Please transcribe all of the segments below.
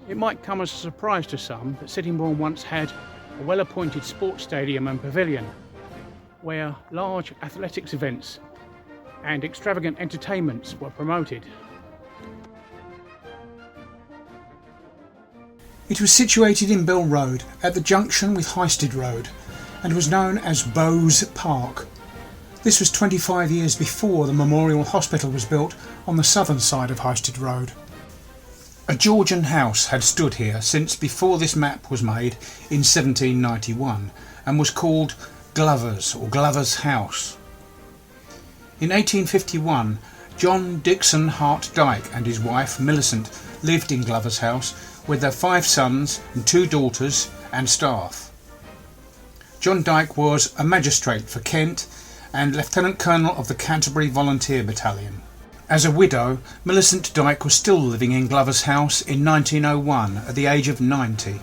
It might come as a surprise to some that Sittingbourne once had a well-appointed sports stadium and pavilion where large athletics events and extravagant entertainments were promoted. It was situated in Bill Road at the junction with Highstead Road and was known as Bose Park. This was 25 years before the Memorial Hospital was built on the southern side of Highstead Road. A Georgian house had stood here since before this map was made in 1791 and was called Glover's or Glover's House. In 1851, John Dixon Hart Dyke and his wife Millicent lived in Glover's House with their 5 sons and 2 daughters and staff. John Dyke was a magistrate for Kent and Lieutenant Colonel of the Canterbury Volunteer Battalion. As a widow, Millicent Dyke was still living in Glover's House in 1901 at the age of 90.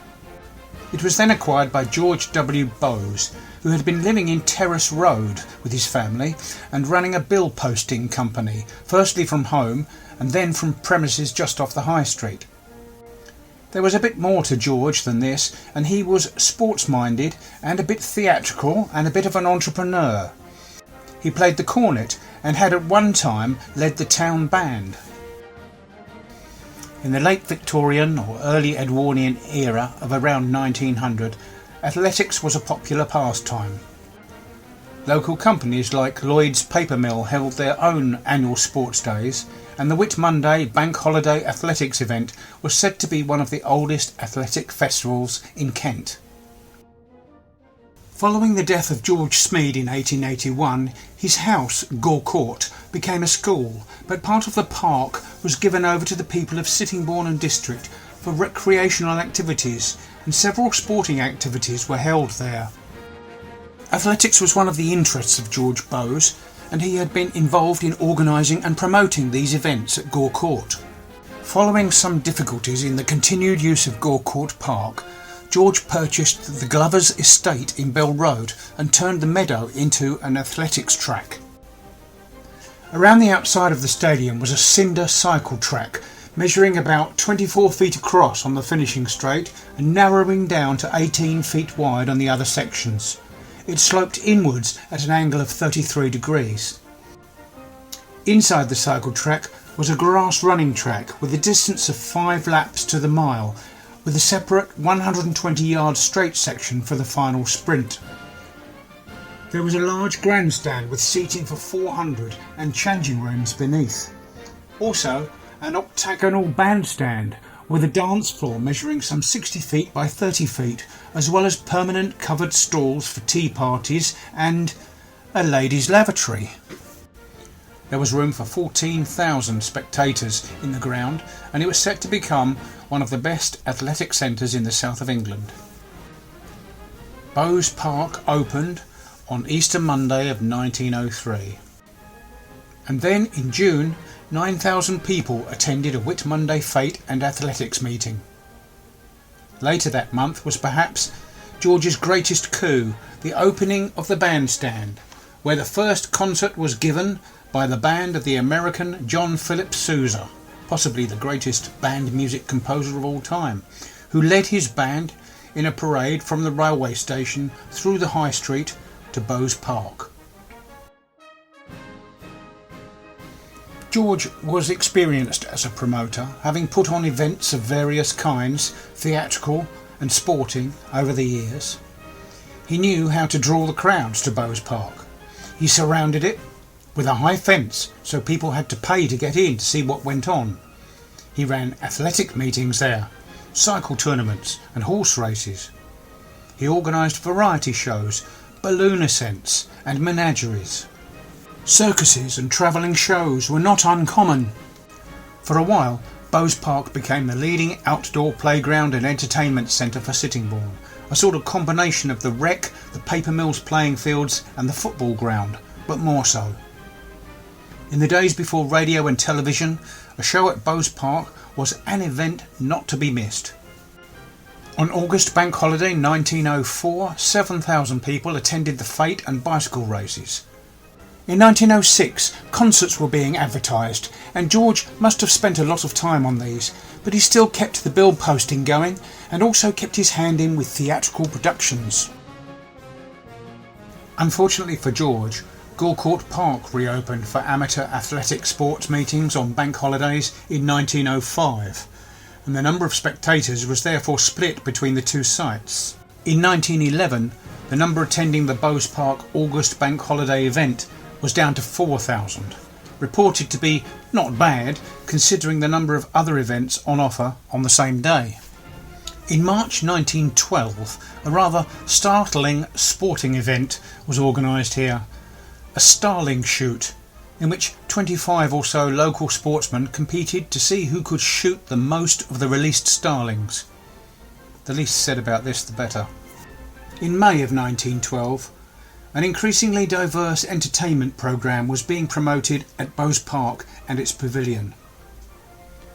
It was then acquired by George W. Bose, who had been living in Terrace Road with his family and running a bill posting company, firstly from home and then from premises just off the High Street. There was a bit more to George than this, and he was sports-minded and a bit theatrical and a bit of an entrepreneur. He played the cornet and had at one time led the town band. In the late Victorian or early Edwardian era of around 1900, athletics was a popular pastime. Local companies like Lloyd's Paper Mill held their own annual sports days, and the Whit Monday Bank Holiday Athletics event was said to be one of the oldest athletic festivals in Kent. Following the death of George Smead in 1881, his house, Gore Court, became a school, but part of the park was given over to the people of Sittingbourne and district for recreational activities, and several sporting activities were held there. Athletics was one of the interests of George Bose, and he had been involved in organising and promoting these events at Gore Court. Following some difficulties in the continued use of Gore Court Park, George purchased the Glover's estate in Bell Road and turned the meadow into an athletics track. Around the outside of the stadium was a cinder cycle track measuring about 24 feet across on the finishing straight and narrowing down to 18 feet wide on the other sections. It sloped inwards at an angle of 33 degrees. Inside the cycle track was a grass running track with a distance of 5 laps to the mile, with a separate 120-yard straight section for the final sprint. There was a large grandstand with seating for 400 and changing rooms beneath. Also, an octagonal bandstand with a dance floor measuring some 60 feet by 30 feet, as well as permanent covered stalls for tea parties and a ladies' lavatory. There was room for 14,000 spectators in the ground, and it was set to become one of the best athletic centres in the south of England. Bose Park opened on Easter Monday of 1903. And then in June, 9,000 people attended a Whit Monday Fete and Athletics meeting. Later that month was perhaps George's greatest coup, the opening of the bandstand, where the first concert was given by the band of the American John Philip Sousa, possibly the greatest band music composer of all time, who led his band in a parade from the railway station through the High Street to Bose Park. George was experienced as a promoter, having put on events of various kinds, theatrical and sporting, over the years. He knew how to draw the crowds to Bose Park. He surrounded it with a high fence, so people had to pay to get in to see what went on. He ran athletic meetings there, cycle tournaments and horse races. He organised variety shows, balloon ascents and menageries. Circuses and travelling shows were not uncommon. For a while, Bose Park became the leading outdoor playground and entertainment centre for Sittingbourne, a sort of combination of the Rec, the Paper Mills playing fields and the football ground, but more so. In the days before radio and television, a show at Bose Park was an event not to be missed. On August Bank Holiday 1904, 7,000 people attended the fete and bicycle races. In 1906, concerts were being advertised, and George must have spent a lot of time on these, but he still kept the bill posting going and also kept his hand in with theatrical productions. Unfortunately for George, Gorecourt Park reopened for amateur athletic sports meetings on bank holidays in 1905, and the number of spectators was therefore split between the two sites. In 1911, the number attending the Bose Park August bank holiday event was down to 4,000, reported to be not bad considering the number of other events on offer on the same day. In March 1912, a rather startling sporting event was organised here, a starling shoot, in which 25 or so local sportsmen competed to see who could shoot the most of the released starlings. The least said about this the better. In May of 1912, an increasingly diverse entertainment programme was being promoted at Bose Park and its pavilion.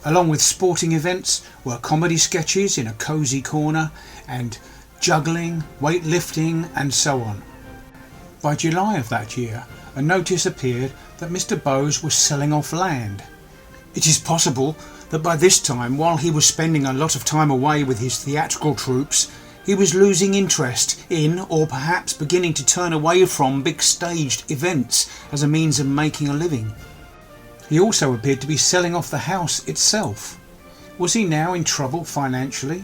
Along with sporting events were comedy sketches in a cosy corner and juggling, weightlifting and so on. By July of that year, a notice appeared that Mr. Bose was selling off land. It is possible that by this time, while he was spending a lot of time away with his theatrical troupes, he was losing interest in, or perhaps beginning to turn away from, big staged events as a means of making a living. He also appeared to be selling off the house itself. Was he now in trouble financially?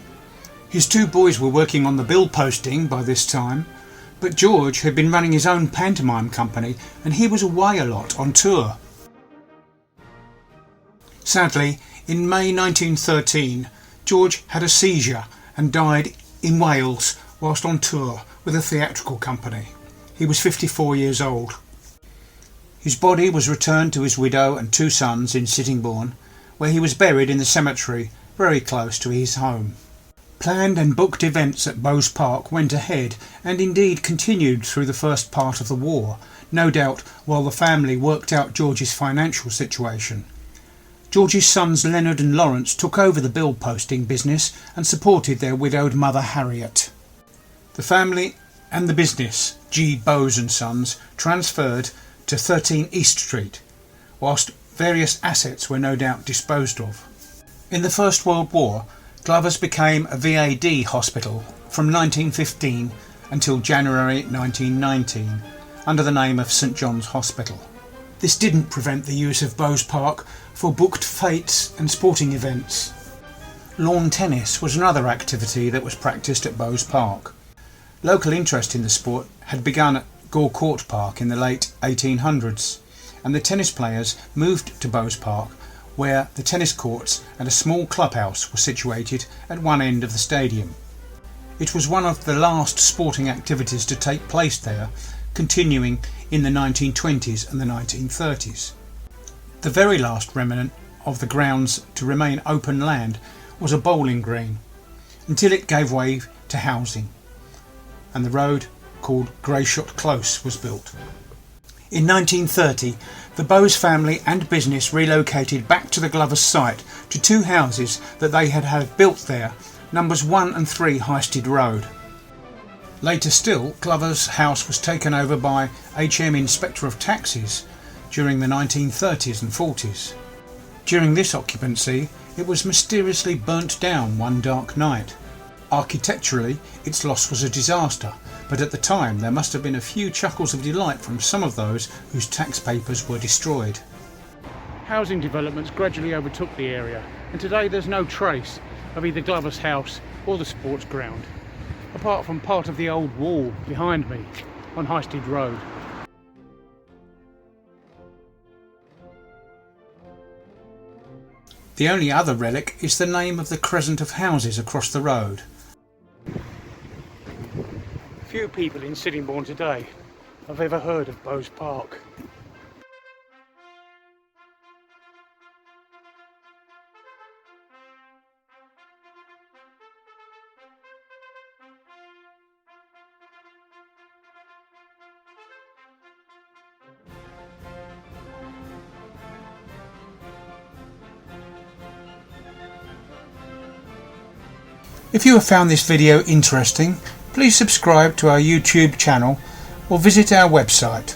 His two boys were working on the bill posting by this time, but George had been running his own pantomime company and he was away a lot on tour. Sadly, in May 1913, George had a seizure and died in Wales whilst on tour with a theatrical company. He was 54 years old. His body was returned to his widow and two sons in Sittingbourne, where he was buried in the cemetery very close to his home. Planned and booked events at Bose Park went ahead and indeed continued through the first part of the war, no doubt while the family worked out George's financial situation. George's sons Leonard and Lawrence took over the bill posting business and supported their widowed mother Harriet. The family and the business, G. Bose and Sons, transferred to 13 East Street, whilst various assets were no doubt disposed of. In the First World War, Glover's became a VAD hospital from 1915 until January 1919 under the name of St John's Hospital. This didn't prevent the use of Bose Park for booked fetes and sporting events. Lawn tennis was another activity that was practised at Bose Park. Local interest in the sport had begun at Gorecourt Park in the late 1800s, and the tennis players moved to Bose Park, where the tennis courts and a small clubhouse were situated at one end of the stadium. It was one of the last sporting activities to take place there, continuing in the 1920s and the 1930s. The very last remnant of the grounds to remain open land was a bowling green, until it gave way to housing, and the road called Greyshot Close was built. In 1930, the Bose family and business relocated back to the Glover's site to two houses that they had had built there, numbers 1 and 3 Highstead Road. Later still, Glover's house was taken over by HM Inspector of Taxes during the 1930s and 40s. During this occupancy, it was mysteriously burnt down one dark night. Architecturally, its loss was a disaster, but at the time there must have been a few chuckles of delight from some of those whose tax papers were destroyed. Housing developments gradually overtook the area, and today there's no trace of either Glover's house or the sports ground, apart from part of the old wall behind me on Highstead Road. The only other relic is the name of the crescent of houses across the road. Few people in Sittingbourne today have ever heard of Bose Park. If you have found this video interesting, please subscribe to our YouTube channel or visit our website.